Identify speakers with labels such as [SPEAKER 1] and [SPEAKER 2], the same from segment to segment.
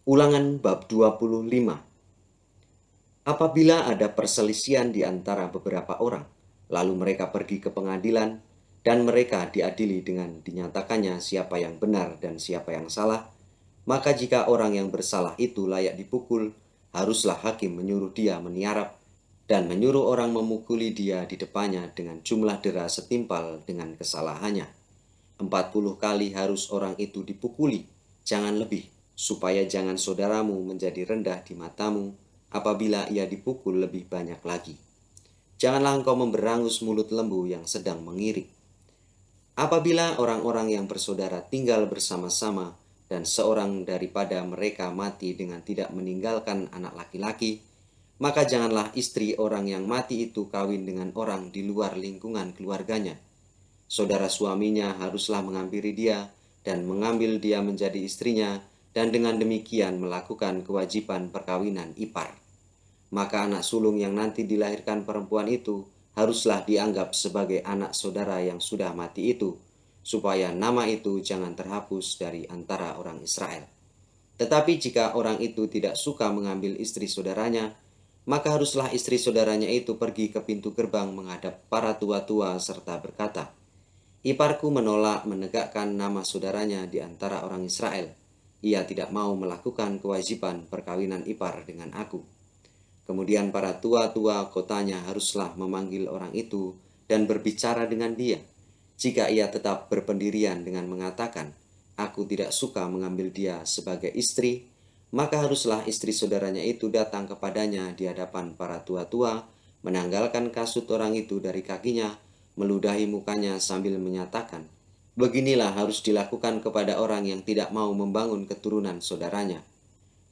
[SPEAKER 1] Ulangan bab 25. Apabila ada perselisihan di antara beberapa orang, lalu mereka pergi ke pengadilan, dan mereka diadili dengan dinyatakannya siapa yang benar dan siapa yang salah, maka jika orang yang bersalah itu layak dipukul, haruslah hakim menyuruh dia meniarap dan menyuruh orang memukuli dia di depannya dengan jumlah dera setimpal dengan kesalahannya. 40 kali harus orang itu dipukuli, jangan lebih, supaya jangan saudaramu menjadi rendah di matamu apabila ia dipukul lebih banyak lagi. Janganlah engkau memberangus mulut lembu yang sedang mengirik. Apabila orang-orang yang bersaudara tinggal bersama-sama dan seorang daripada mereka mati dengan tidak meninggalkan anak laki-laki, maka janganlah istri orang yang mati itu kawin dengan orang di luar lingkungan keluarganya. Saudara suaminya haruslah menghampiri dia dan mengambil dia menjadi istrinya, dan dengan demikian melakukan kewajiban perkawinan ipar. Maka anak sulung yang nanti dilahirkan perempuan itu haruslah dianggap sebagai anak saudara yang sudah mati itu, supaya nama itu jangan terhapus dari antara orang Israel. Tetapi jika orang itu tidak suka mengambil istri saudaranya, maka haruslah istri saudaranya itu pergi ke pintu gerbang menghadap para tua-tua serta berkata, "Iparku menolak menegakkan nama saudaranya di antara orang Israel. Ia tidak mau melakukan kewajiban perkawinan ipar dengan aku." Kemudian para tua-tua kotanya haruslah memanggil orang itu dan berbicara dengan dia. Jika ia tetap berpendirian dengan mengatakan, "Aku tidak suka mengambil dia sebagai istri," maka haruslah istri saudaranya itu datang kepadanya di hadapan para tua-tua, menanggalkan kasut orang itu dari kakinya, meludahi mukanya sambil menyatakan, "Beginilah harus dilakukan kepada orang yang tidak mau membangun keturunan saudaranya."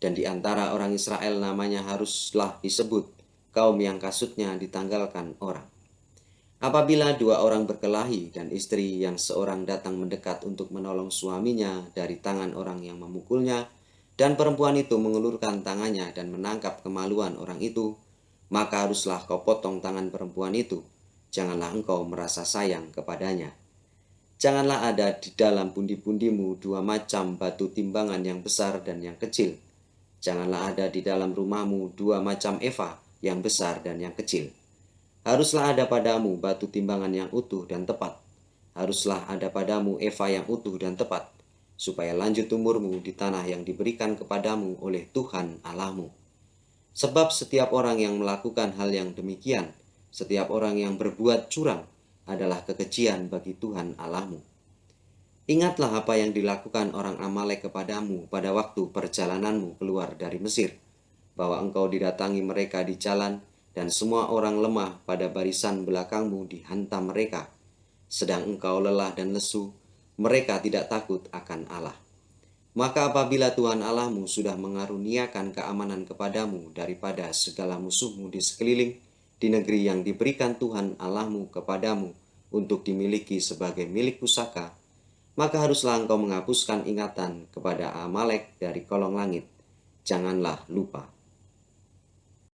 [SPEAKER 1] Dan di antara orang Israel namanya haruslah disebut kaum yang kasutnya ditanggalkan orang. Apabila dua orang berkelahi dan istri yang seorang datang mendekat untuk menolong suaminya dari tangan orang yang memukulnya, dan perempuan itu mengulurkan tangannya dan menangkap kemaluan orang itu, maka haruslah kau potong tangan perempuan itu. Janganlah engkau merasa sayang kepadanya. Janganlah ada di dalam pundi-pundimu dua macam batu timbangan yang besar dan yang kecil. Janganlah ada di dalam rumahmu dua macam eva yang besar dan yang kecil. Haruslah ada padamu batu timbangan yang utuh dan tepat. Haruslah ada padamu eva yang utuh dan tepat, supaya lanjut umurmu di tanah yang diberikan kepadamu oleh Tuhan Allahmu. Sebab setiap orang yang melakukan hal yang demikian, setiap orang yang berbuat curang, adalah kekejian bagi Tuhan Allahmu. Ingatlah apa yang dilakukan orang Amalek kepadamu pada waktu perjalananmu keluar dari Mesir, bahwa engkau didatangi mereka di jalan, dan semua orang lemah pada barisan belakangmu dihantam mereka. Sedang engkau lelah dan lesu, mereka tidak takut akan Allah. Maka apabila Tuhan Allahmu sudah mengaruniakan keamanan kepadamu daripada segala musuhmu di sekeliling, di negeri yang diberikan Tuhan Allahmu kepadamu untuk dimiliki sebagai milik pusaka, maka haruslah engkau menghapuskan ingatan kepada Amalek dari kolong langit. Janganlah lupa.